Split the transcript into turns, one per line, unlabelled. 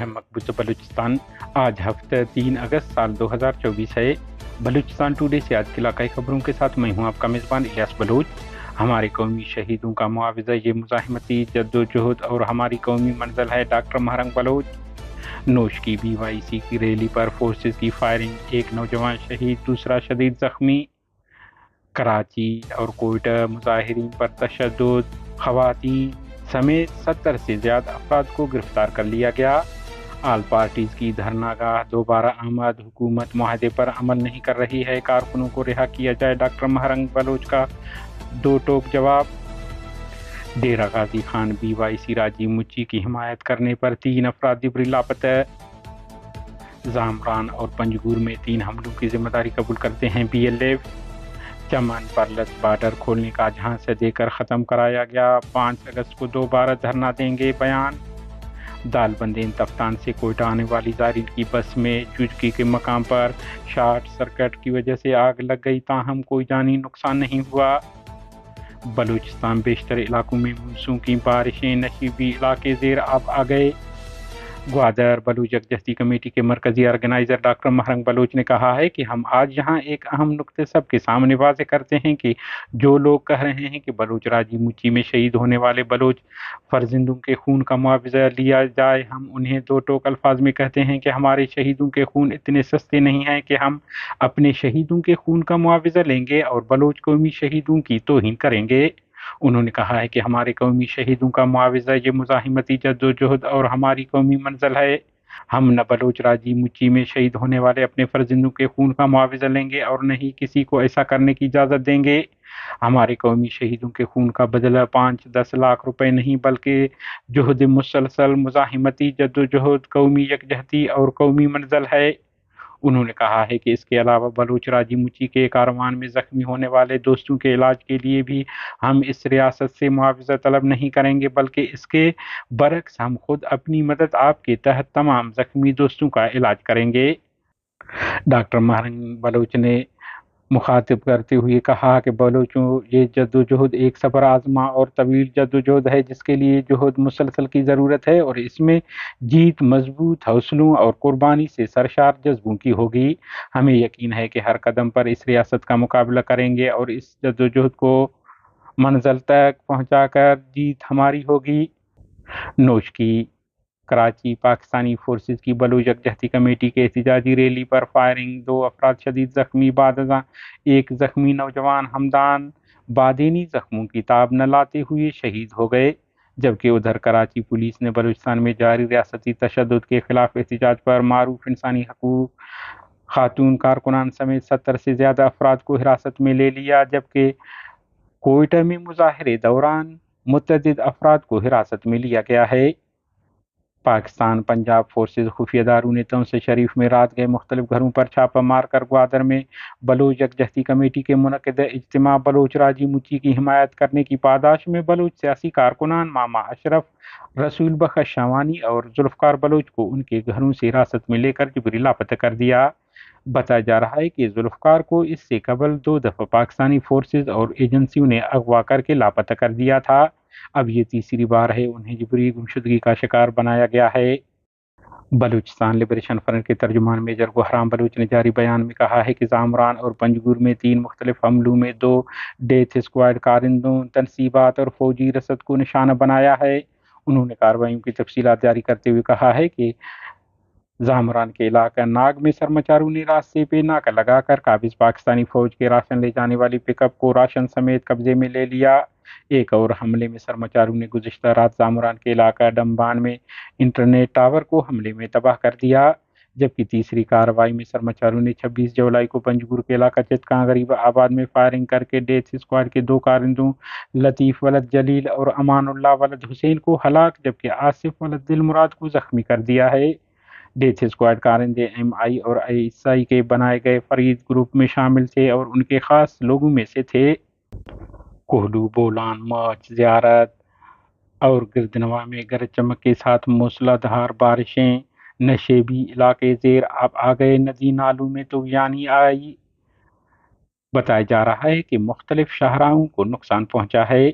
है मकबूजा बलूचिस्तान। आज हफ्ते 3 अगस्त साल 2024 है। बलूचिस्तान टुडे से आज की इलाकाई खबरों के साथ मैं हूं आपका मेज़बान इलियास बलूच। हमारे कौमी शहीदों का मुआवजा ये मुज़ाहिमती जद्दोजहद और हमारी कौमी मंजिल है। Doctor Mahrang Bloch. नोश की BYC की रैली पर फोर्सेस की फायरिंग, एक नौजवान शहीद, दूसरा शदीद जख्मी। कराची और कोयटा मुजाहिरीन पर तशद्दुद, खवातीन समेत 70 से ज़्यादा अफराद को गिरफ्तार कर लिया गया। आल पार्टीज़ की धरनागाह दोबारा आमद, हुकूमत मुआहदे पर अमल नहीं कर रही है, कारकुनों को रिहा किया जाए, डॉक्टर महरंग बलोच का दो टोक जवाब। डेरा गाजी खान BYC राजी मुची की हिमायत करने पर 3 अफराद दिबरी लापता। जामरान और पंजगूर में 3 हमलों की जिम्मेदारी कबूल करते हैं PLF। चमन पर लस बॉर्डर खोलने का झांसा देकर ख़त्म कराया गया, 5 अगस्त को दोबारा धरना देंगे बयान। दालबंदेन तफ्तान से कोयटा आने वाली ज़ायरीन की बस में चुटकी के मकाम पर शॉर्ट सर्किट की वजह से आग लग गई, ताहम कोई जानी नुकसान नहीं हुआ। बलूचिस्तान बेशतर इलाकों में मूसों की बारिशें, नशीबी इलाके ज़ेर आब आ गए। ग्वादर बलूच यकजहती कमेटी के मरकजी ऑर्गेनाइज़र डॉक्टर महरंग बलोच ने कहा है कि हम आज यहाँ एक अहम नुक्ते सबके सामने वाज़े करते हैं कि जो लोग कह रहे हैं कि बलूच राजी मुची में शहीद होने वाले बलूच फर्जिंदों के खून का मुआवजा लिया जाए, हम उन्हें दो टोक अल्फाज में कहते हैं कि हमारे शहीदों के खून इतने सस्ते नहीं हैं कि हम अपने शहीदों के खून का मुआवजा लेंगे और बलूच कौमी शहीदों की तौहीन करेंगे। उन्होंने कहा है कि हमारे कौमी शहीदों का मुआवजा ये मुज़ाहिमती जद्दोजहद और हमारी कौमी मंजिल है। हम न बलूच राजी मुची में शहीद होने वाले अपने फर्जिंदों के खून का मुआवजा लेंगे और न ही किसी को ऐसा करने की इजाज़त देंगे। हमारे कौमी शहीदों के खून का बदला 5-10 लाख रुपए नहीं, बल्कि जुहद मुसलसल मुज़ाहिमती जद्दोजहद, कौमी यकजहती और कौमी मंजिल है। उन्होंने कहा है कि इसके अलावा बलूच राजी मुची के कारवान में ज़ख्मी होने वाले दोस्तों के इलाज के लिए भी हम इस रियासत से मुआवजा तलब नहीं करेंगे, बल्कि इसके बरक्स हम खुद अपनी मदद आपके तहत तमाम ज़ख्मी दोस्तों का इलाज करेंगे। डॉक्टर महरंग बलोच ने मुखातिब करते हुए कहा कि बलोचों, ये जद्दोजहद एक सफ़र आज़मा और तवील जद्दोजहद है जिसके लिए जुहद मुसलसल की ज़रूरत है और इसमें जीत मजबूत हौसलों और कुर्बानी से सरशार जज्बों की होगी। हमें यकीन है कि हर कदम पर इस रियासत का मुकाबला करेंगे और इस जद्दोजहद को मंजिल तक पहुँचाकर जीत हमारी होगी। नोश की कराची पाकिस्तानी फोर्सेस की बलूच यकजहती कमेटी के एहतजाजी रैली पर फायरिंग, 2 अफराद शदीद जख्मी, बाद एक जख्मी नौजवान हमदान बादीनी जख्मों की ताब न लाते हुए शहीद हो गए। जबकि उधर कराची पुलिस ने बलूचिस्तान में जारी रियासती तशद्दुद के खिलाफ एहतजाज पर मारूफ इंसानी हकूक खातून कारकुनान समेत 70 से ज़्यादा अफराद को हिरासत में ले लिया, जबकि कोयटा में मुजाहरे दौरान मुतअद्दिद अफराद को हिरासत में लिया गया है। पाकिस्तान पंजाब फोर्सेस खुफिया दारूं ने तौसे शरीफ में रात गए मुख्तलिफ घरों पर छापा मारकर ग्वादर में बलूच यकजहती कमेटी के मुनक़िदा इज्तिमा बलूच राजी मुची की हिमायत करने की पादाश में बलूच सियासी कारकुनान मामा अशरफ, रसूल बख्श शावानी और जुल्फ़कार बलूच को उनके घरों से हिरासत में लेकर जबरी लापता कर दिया। बताया जा रहा है कि जुल्फ़कार को इससे कबल 2 दफ़ा पाकिस्तानी फोर्सेस और एजेंसियों ने अगवा करके लापता कर दिया था। अब ये तीसरी बार है उन्हें जबरी गुमशुदगी का शिकार बनाया गया है। बलूचिस्तान लिबरेशन फ्रंट के तर्जुमान मेजर गुहराम बलूच ने जारी बयान में कहा है कि जामरान और पंजगूर में 3 मुख्तलिफ हमलों में 2 डेथ स्क्वाड कारिंदों, तनसीबात और फौजी रसद को निशाना बनाया है। उन्होंने कार्रवाइयों की तफसीलात जारी करते हुए कहा है कि जामरान के इलाका नाग में सरमाचारों ने रास्ते पे नाका लगाकर काबिज पाकिस्तानी फौज के राशन ले जाने वाली पिकअप को राशन समेत कब्जे में ले लिया। एक और हमले में सरमाचारों ने गुज़िश्ता रात जामरान के इलाका डम्बान में इंटरनेट टावर को हमले में तबाह कर दिया। जबकि तीसरी कार्रवाई में सरमाचारों ने 26 जुलाई को पंजगूर के इलाका चितकां गरीब आबाद में फायरिंग करके डेथ स्क्वाड के 2 कारिंदों लतीफ़ वलद जलील और अमानुल्लाह वलद हुसैन को हलाक, जबकि आसिफ वलद दिलमुराद को जख्मी कर दिया है। डेथ स्क्वाड कारिंदे MI और ISI के बनाए गए फरीद ग्रुप में शामिल थे और उनके खास लोगों में से थे। कोहलू, बोलान, माच, ज़ियारत और गिरदनवा में गरज चमक के साथ मूसलाधार बारिशें, नशेबी इलाके ज़ेर आब आ गए, नदी नालों में तूफ़ानी आई। बताया जा रहा है कि मुख्तलिफ शाहराहों को नुकसान पहुंचा है।